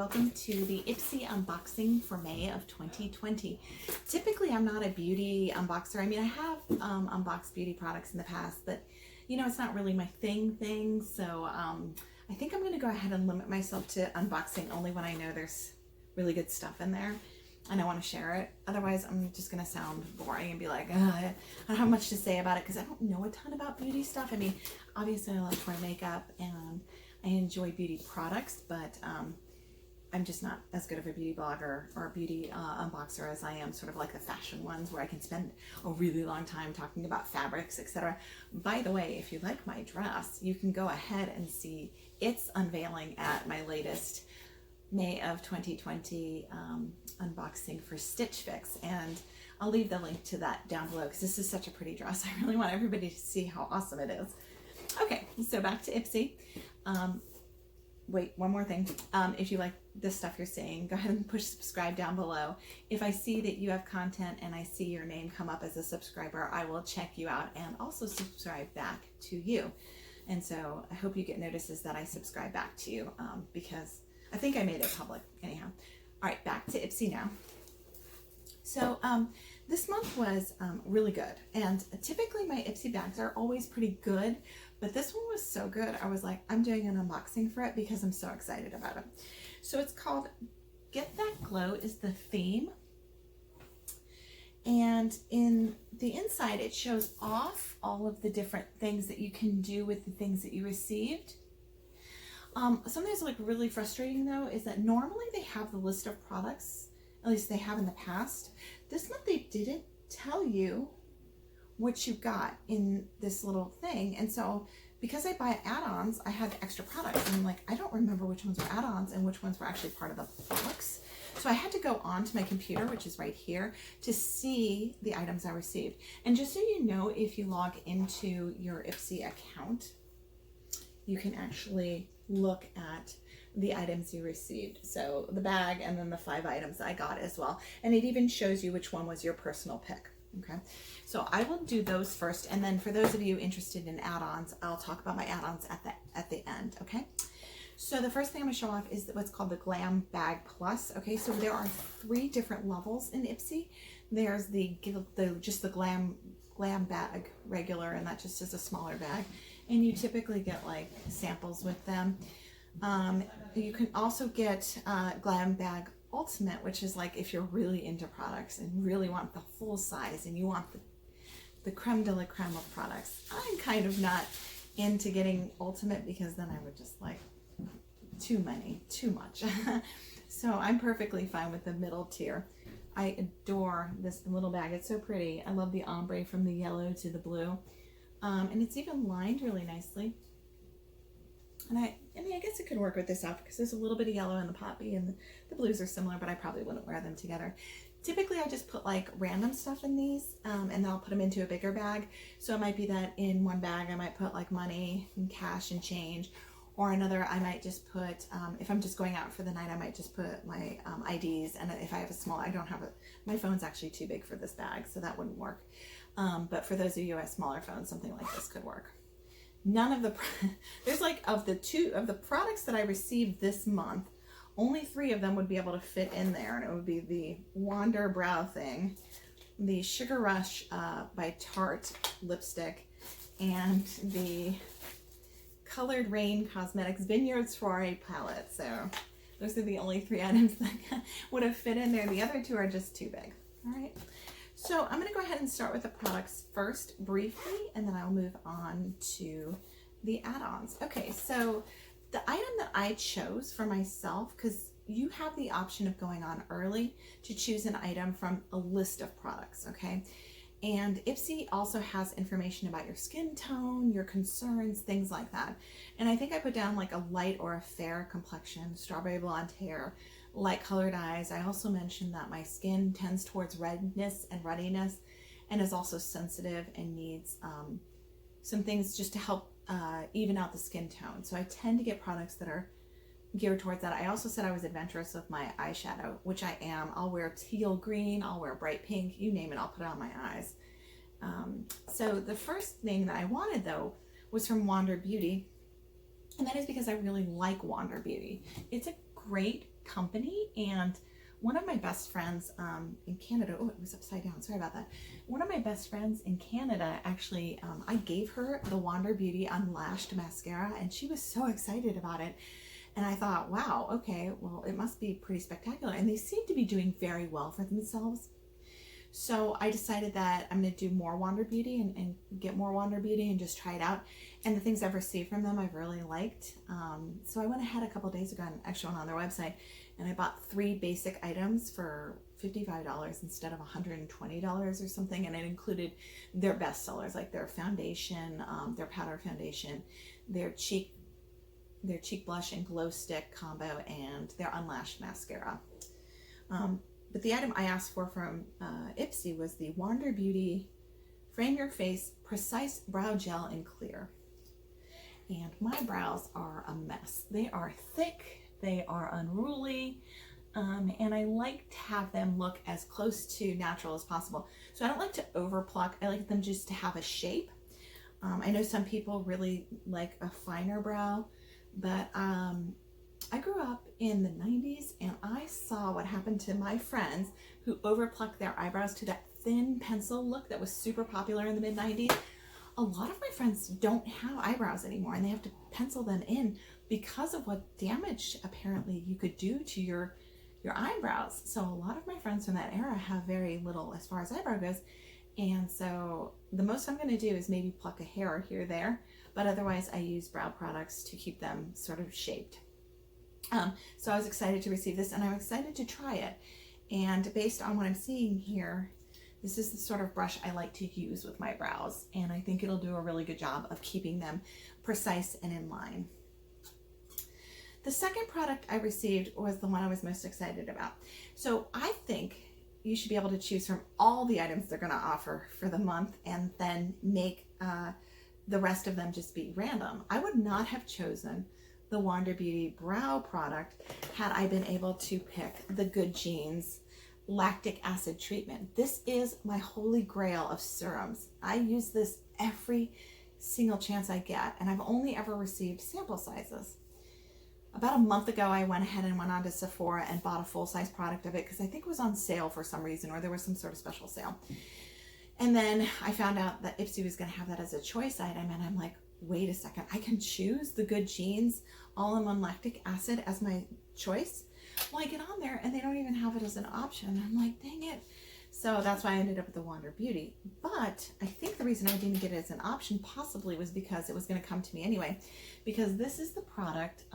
welcome to the Ipsy Unboxing for May of 2020. Typically, I'm not a beauty unboxer. I mean, I have unboxed beauty products in the past, but you know, it's not really my thing. So I think I'm going to go ahead and limit myself to unboxing only when I know there's really good stuff in there and I want to share it. Otherwise, I'm just going to sound boring and be like, I don't have much to say about it because I don't know a ton about beauty stuff. I mean, obviously I love to wear makeup and I enjoy beauty products, but I'm just not as good of a beauty blogger or a beauty unboxer as I am sort of like the fashion ones where I can spend a really long time talking about fabrics, etc. By the way, if you like my dress, you can go ahead and see its unveiling at my latest May of 2020 unboxing for Stitch Fix, and I'll leave the link to that down below because this is such a pretty dress. I really want everybody to see how awesome it is. Okay, so back to Ipsy. Wait, one more thing. If you like this stuff you're seeing, go ahead and push subscribe down below. If I see that you have content and I see your name come up as a subscriber, I will check you out and also subscribe back to you. And so I hope you get notices that I subscribe back to you because I think I made it public anyhow. All right, back to Ipsy now. So this month was really good, and typically my Ipsy bags are always pretty good, but this one was so good I was like, I'm doing an unboxing for it because I'm so excited about it. So it's called Get That Glow is the theme, and in the inside it shows off all of the different things that you can do with the things that you received. Something that's like really frustrating though is that normally they have the list of products, at least they have in the past. This month they didn't tell you what you got in this little thing, and so because I buy add-ons, I had extra products, and I'm like, I don't remember which ones were add-ons and which ones were actually part of the box. So I had to go onto my computer, which is right here, to see the items I received. And just so you know, if you log into your Ipsy account, you can actually look at the items you received. So the bag and then the 5 items I got as well. And it even shows you which one was your personal pick. Okay, so I will do those first, and then for those of you interested in add-ons, I'll talk about my add-ons at the end. Okay, so the first thing I'm going to show off is what's called the Glam Bag Plus. Okay, so there are 3 different levels in Ipsy. There's just the glam bag regular, and that just is a smaller bag, and you typically get like samples with them. You can also get Glam Bag Ultimate, which is like if you're really into products and really want the full size and you want the creme de la creme of products. I'm kind of not into getting Ultimate because then I would just like too much. So I'm perfectly fine with the middle tier. I adore this little bag. It's so pretty. I love the ombre from the yellow to the blue. And it's even lined really nicely. And I mean, I guess it could work with this outfit because there's a little bit of yellow in the poppy, and the blues are similar, but I probably wouldn't wear them together. Typically, I just put like random stuff in these, and then I'll put them into a bigger bag. So it might be that in one bag, I might put like money and cash and change, or another, I might just put, if I'm just going out for the night, I might just put my IDs, and if I have a small, I don't have my phone's actually too big for this bag, so that wouldn't work. But for those of you who have smaller phones, something like this could work. None of the, there's like of the products that I received this month, only 3 of them would be able to fit in there, and it would be the Wander Brow thing, the Sugar Rush by Tarte lipstick, and the Colored Rain Cosmetics Vineyard Soirée palette. So those are the only 3 items that would have fit in there. The other 2 are just too big. All right. So I'm going to go ahead and start with the products first briefly, and then I'll move on to the add-ons. Okay, so the item that I chose for myself, because you have the option of going on early to choose an item from a list of products, okay? And Ipsy also has information about your skin tone, your concerns, things like that. And I think I put down like a light or a fair complexion, strawberry blonde hair, light colored eyes. I also mentioned that my skin tends towards redness and ruddiness and is also sensitive and needs some things just to help even out the skin tone. So I tend to get products that are geared towards that. I also said I was adventurous with my eyeshadow, which I am. I'll wear teal green, I'll wear bright pink, you name it, I'll put it on my eyes. So the first thing that I wanted though was from Wander Beauty, and that is because I really like Wander Beauty. It's a great company, and one of my best friends in Canada, oh, it was upside down, sorry about that. One of my best friends in Canada, actually, I gave her the Wander Beauty Unlashed Mascara, and she was so excited about it. And I thought, wow, okay, well, it must be pretty spectacular. And they seem to be doing very well for themselves. So I decided that I'm going to do more Wander Beauty and get more Wander Beauty and just try it out. And the things I've received from them I've really liked. So I went ahead a couple days ago and actually went on their website, and I bought 3 basic items for $55 instead of $120 or something. And it included their best sellers, like their foundation, their powder foundation, their cheek blush and glow stick combo, and their unlashed mascara. But the item I asked for from Ipsy was the Wander Beauty Frame Your Face Precise Brow Gel in Clear. And my brows are a mess. They are thick, they are unruly, and I like to have them look as close to natural as possible. So I don't like to over pluck. I like them just to have a shape. I know some people really like a finer brow, but I grew up in the 90s, and I saw what happened to my friends who overplucked their eyebrows to that thin pencil look that was super popular in the mid-90s. A lot of my friends don't have eyebrows anymore, and they have to pencil them in because of what damage apparently you could do to your eyebrows. So a lot of my friends from that era have very little as far as eyebrow goes. And so the most I'm going to do is maybe pluck a hair here or there, but otherwise I use brow products to keep them sort of shaped. So I was excited to receive this, and I'm excited to try it. And based on what I'm seeing here, this is the sort of brush I like to use with my brows, and I think it'll do a really good job of keeping them precise and in line. The second product I received was the one I was most excited about. So I think you should be able to choose from all the items they're going to offer for the month, and then make the rest of them just be random. I would not have chosen the Wander Beauty brow product had I been able to pick the Good Genes lactic acid treatment. This is my holy grail of serums. I use this every single chance I get, and I've only ever received sample sizes. About a month ago, I went ahead and went on to Sephora and bought a full-size product of it because I think it was on sale for some reason, or there was some sort of special sale. And then I found out that Ipsy was going to have that as a choice item, and I'm like, wait a second, I can choose the Good Genes all-in-one lactic acid as my choice? Well, I get on there and they don't even have it as an option. I'm like, dang it. So that's why I ended up with the Wander Beauty. But I think the reason I didn't get it as an option possibly was because it was going to come to me anyway, because this is the product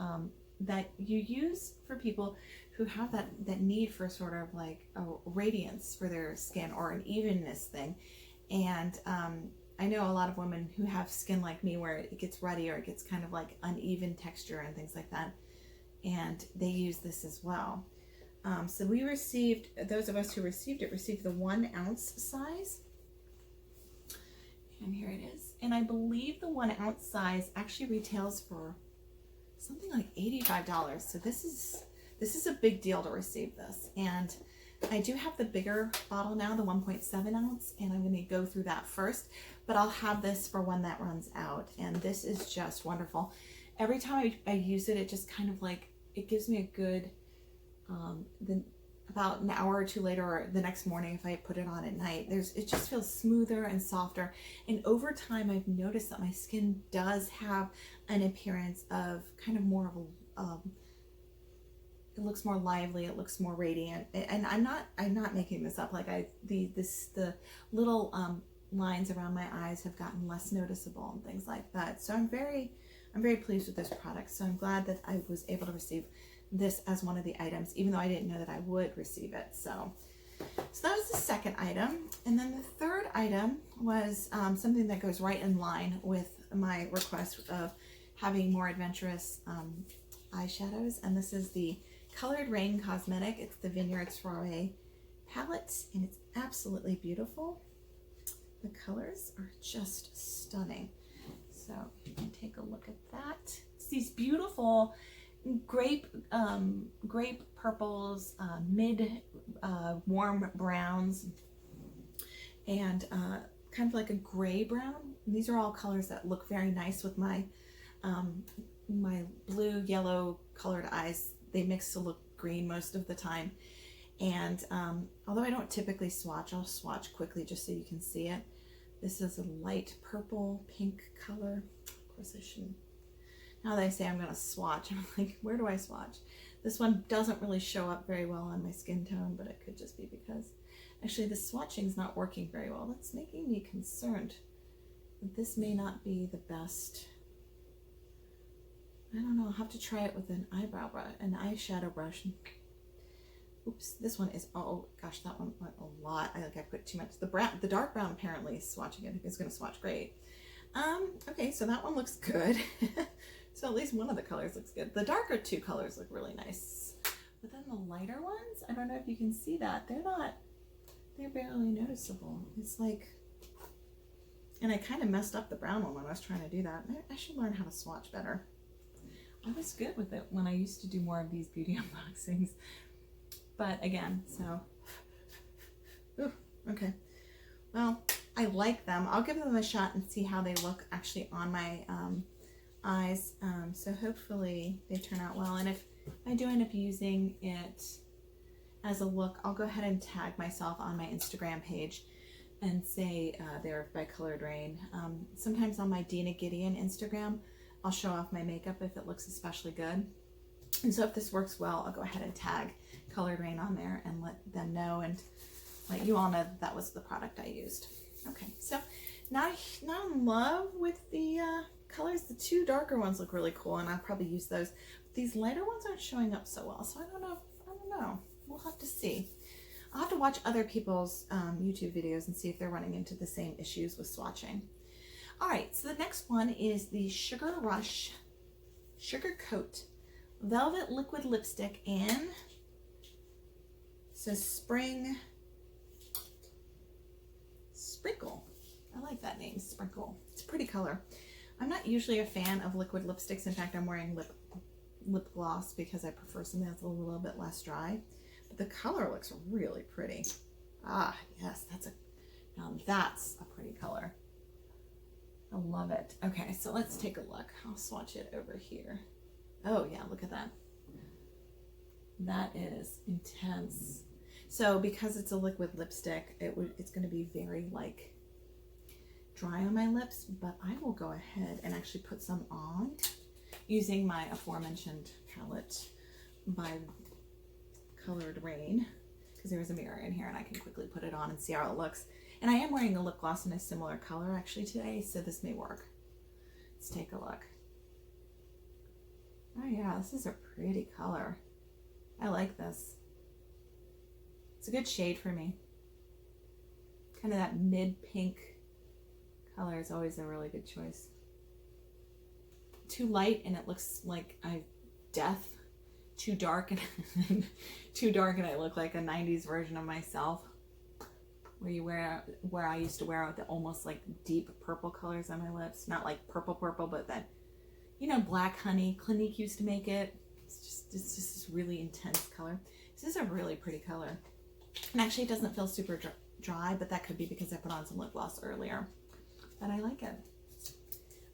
that you use for people who have that need for sort of like a radiance for their skin, or an evenness thing. And I know a lot of women who have skin like me where it gets ruddy, or it gets kind of like uneven texture and things like that. And they use this as well. So we received, those of us who received it, received the 1 ounce size. And here it is. And I believe the 1 ounce size actually retails for something like $85. So this is a big deal to receive this. And I do have the bigger bottle now, the 1.7 ounce, and I'm going to go through that first, but I'll have this for when that runs out. And this is just wonderful. Every time I use it, it just kind of like, it gives me a good, then about an hour or two later, or the next morning if I put it on at night, it just feels smoother and softer. And over time, I've noticed that my skin does have an appearance of kind of more of a, it looks more lively, it looks more radiant. And I'm not making this up. Like the little lines around my eyes have gotten less noticeable and things like that. So I'm very pleased with this product. So I'm glad that I was able to receive this as one of the items, even though I didn't know that I would receive it. So that was the second item. And then the third item was something that goes right in line with my request of having more adventurous eyeshadows. And this is the Colored Rain Cosmetic. It's the Vineyard Soirée palette, and it's absolutely beautiful. The colors are just stunning. So you can take a look at that. It's these beautiful grape purples, mid warm browns, and kind of like a gray brown. And these are all colors that look very nice with my my blue yellow colored eyes. They mix to look green most of the time. And although I don't typically swatch, I'll swatch quickly just so you can see it. This is a light purple pink color. Of course I shouldn't. Now that I say I'm going to swatch, I'm like, where do I swatch? This one doesn't really show up very well on my skin tone, but it could just be because actually the swatching is not working very well. That's making me concerned that this may not be the best. I don't know, I'll have to try it with an eyeshadow brush. Oops, this one is, oh gosh, that one went a lot. I put too much. The dark brown apparently is swatching it. It's going to swatch great. Okay, so that one looks good. So at least one of the colors looks good. The darker two colors look really nice. But then the lighter ones, I don't know if you can see that. They're barely noticeable. It's like, and I kind of messed up the brown one when I was trying to do that. I should learn how to swatch better. I was good with it when I used to do more of these beauty unboxings. But again, so, ooh, okay. Well, I like them. I'll give them a shot and see how they look actually on my eyes. So hopefully they turn out well. And if I do end up using it as a look, I'll go ahead and tag myself on my Instagram page and say they're by Colored Rain. Sometimes on my Dina Gideon Instagram, I'll show off my makeup if it looks especially good. And so if this works well, I'll go ahead and tag Colored Rain on there and let them know and let you all know that was the product I used. Okay, so now in love with the colors. The two darker ones look really cool, and I'll probably use those. These lighter ones aren't showing up so well, so I don't know. We'll have to see. I'll have to watch other people's YouTube videos and see if they're running into the same issues with swatching. All right, so the next one is the Sugar Rush Sugar Coat Velvet Liquid Lipstick in, says Spring Sprinkle. I like that name, Sprinkle. It's a pretty color. I'm not usually a fan of liquid lipsticks. In fact, I'm wearing lip gloss because I prefer something that's a little bit less dry. But the color looks really pretty. Ah, yes, now that's a pretty color. I love it. Okay, so let's take a look. I'll swatch it over here. Oh yeah, look at that. That is intense. So because it's a liquid lipstick, it's going to be very like dry on my lips, but I will go ahead and actually put some on using my aforementioned palette by Colored Rain, because there's a mirror in here and I can quickly put it on and see how it looks. And I am wearing a lip gloss in a similar color actually today, so this may work. Let's take a look. Oh yeah, this is a pretty color. I like this. It's a good shade for me. Kind of that mid-pink color is always a really good choice. Too light and it looks like death. Too dark and I look like a 90s version of myself. Where I used to wear the almost like deep purple colors on my lips. Not like purple, but that, you know, Black Honey. Clinique used to make it. It's just this really intense color. This is a really pretty color. And actually it doesn't feel super dry, but that could be because I put on some lip gloss earlier. But I like it.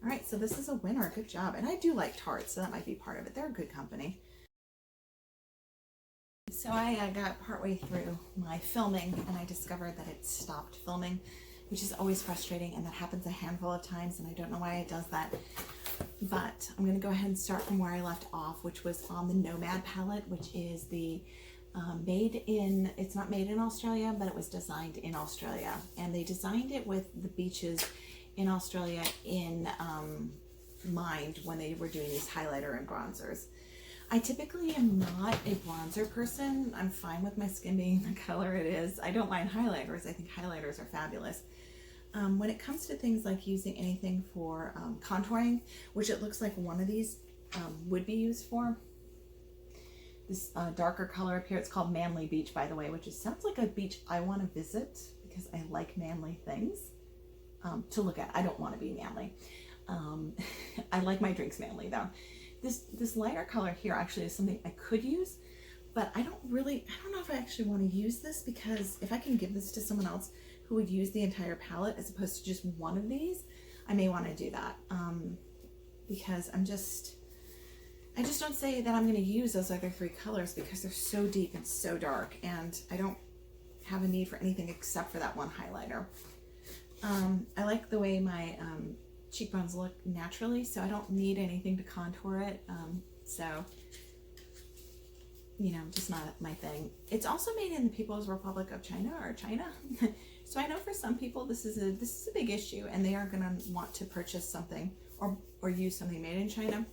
All right, so this is a winner. Good job. And I do like Tarte, so that might be part of it. They're a good company. So I got partway through my filming and I discovered that it stopped filming, which is always frustrating, and that happens a handful of times and I don't know why it does that. But I'm going to go ahead and start from where I left off, which was on the Nomad palette, which is the it's not made in Australia, but it was designed in Australia. And they designed it with the beaches in Australia in mind when they were doing these highlighter and bronzers. I typically am not a bronzer person. I'm fine with my skin being the color it is. I don't mind highlighters. I think highlighters are fabulous. When it comes to things like using anything for contouring, which it looks like one of these would be used for, this darker color up here, it's called Manly Beach, by the way, which sounds like a beach I want to visit because I like manly things to look at. I don't want to be manly. I like my drinks manly though. This lighter color here actually is something I could use, but I don't know if I actually want to use this, because if I can give this to someone else who would use the entire palette as opposed to just one of these, I may want to do that, because I just don't say that I'm going to use those other 3 colors because they're so deep and so dark, and I don't have a need for anything except for that one highlighter. I like the way my cheekbones look naturally, so I don't need anything to contour it. So, you know, just not my thing. It's also made in the People's Republic of China, or China. So I know for some people this is a big issue, and they are going to want to purchase something or use something made in China.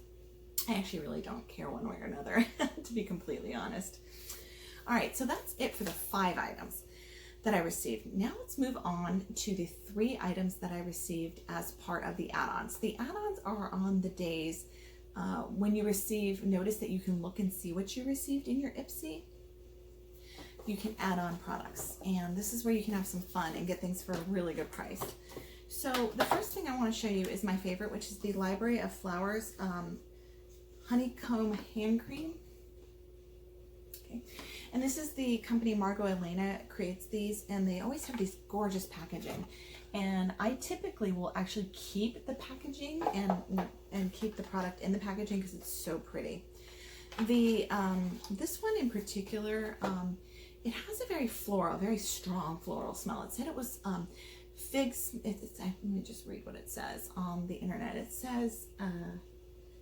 I actually really don't care one way or another, to be completely honest. All right, so that's it for the 5 items that I received. Now let's move on to the 3 items that I received as part of the add-ons. The add-ons are on the days when you receive, notice that you can look and see what you received in your Ipsy. You can add on products, and this is where you can have some fun and get things for a really good price. So the first thing I want to show you is my favorite, which is the Library of Flowers Honeycomb Handcreme. Okay. And this is the company Margot Elena creates these, and they always have these gorgeous packaging. And I typically will actually keep the packaging and keep the product in the packaging because it's so pretty. The this one in particular, it has a very floral, very strong floral smell. It said it was figs. Let me just read what it says on the internet. It says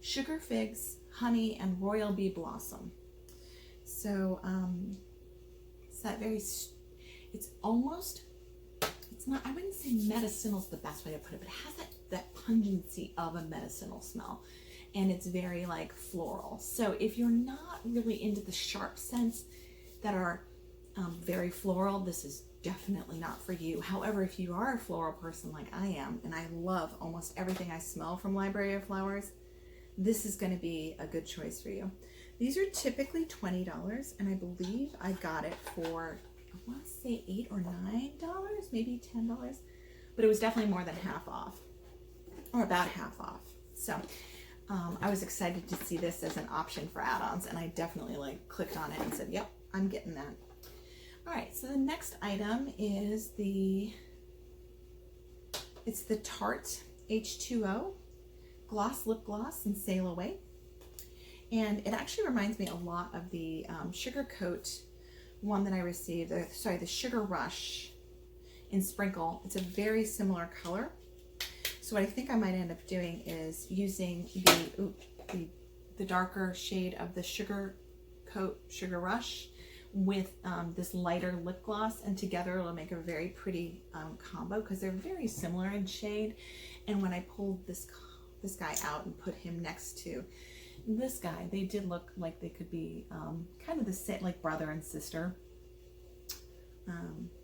sugar, figs, honey, and royal bee blossom. So it's that very, it's almost, it's not, I wouldn't say medicinal is the best way to put it, but it has that pungency of a medicinal smell, and it's very like floral. So if you're not really into the sharp scents that are very floral, this is definitely not for you. However, if you are a floral person like I am, and I love almost everything I smell from Library of Flowers, this is going to be a good choice for you. These are typically $20, and I believe I got it for, I want to say $8 or $9, maybe $10, but it was definitely more than half off, or about half off. So I was excited to see this as an option for add-ons, and I definitely like clicked on it and said, yep, I'm getting that. All right, so the next item is it's the Tarte H2O Gloss Lip Gloss in Sail Away. And it actually reminds me a lot of the Sugar Coat one that I received, the Sugar Rush in Sprinkle. It's a very similar color. So what I think I might end up doing is using the darker shade of the Sugar Coat Sugar Rush with this lighter lip gloss, and together it'll make a very pretty combo because they're very similar in shade. And when I pulled this guy out and put him next to this guy, they did look like they could be kind of the same, like brother and sister.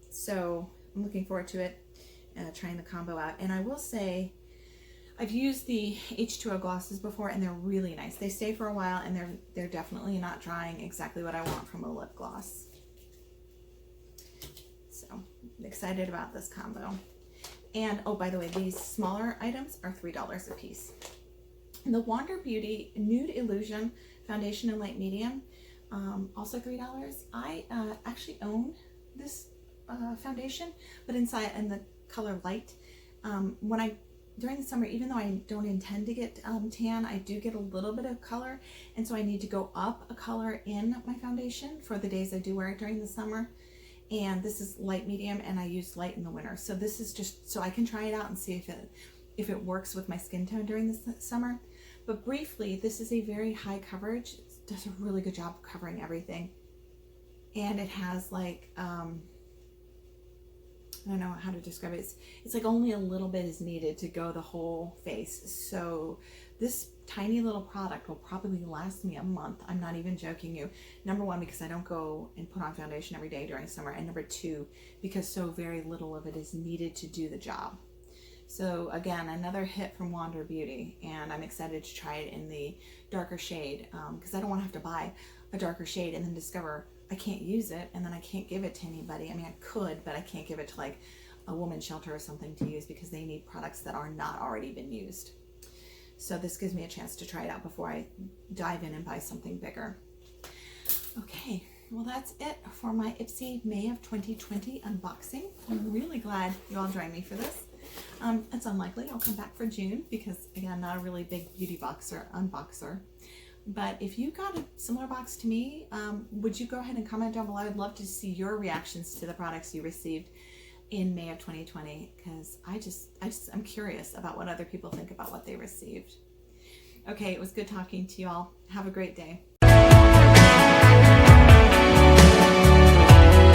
So I'm looking forward to it, trying the combo out. And I will say, I've used the H2O glosses before, and they're really nice. They stay for a while, and they're definitely not drying exactly what I want from a lip gloss. So I'm excited about this combo. And oh, by the way, these smaller items are $3 a piece. And the Wander Beauty Nude Illusion Foundation in Light Medium, also $3. I actually own this foundation, but inside in the color light. During the summer, even though I don't intend to get tan, I do get a little bit of color, and so I need to go up a color in my foundation for the days I do wear it during the summer. And this is light medium, and I use light in the winter. So this is just so I can try it out and see if it works with my skin tone during the summer. But briefly, this is a very high coverage. It does a really good job of covering everything. And it has like, I don't know how to describe it. It's like only a little bit is needed to go the whole face. So this tiny little product will probably last me a month. I'm not even joking you. Number one, because I don't go and put on foundation every day during summer. And number two, because so very little of it is needed to do the job. So again, another hit from Wander Beauty, and I'm excited to try it in the darker shade because I don't want to have to buy a darker shade and then discover I can't use it, and then I can't give it to anybody. I mean, I could, but I can't give it to like a woman's shelter or something to use because they need products that are not already been used. So this gives me a chance to try it out before I dive in and buy something bigger. Okay, well that's it for my Ipsy May of 2020 unboxing. I'm really glad you all joined me for this. It's unlikely I'll come back for June because, again, not a really big beauty unboxer. But if you got a similar box to me, would you go ahead and comment down below? I'd love to see your reactions to the products you received in May of 2020, because I'm curious about what other people think about what they received. Okay, it was good talking to you all. Have a great day.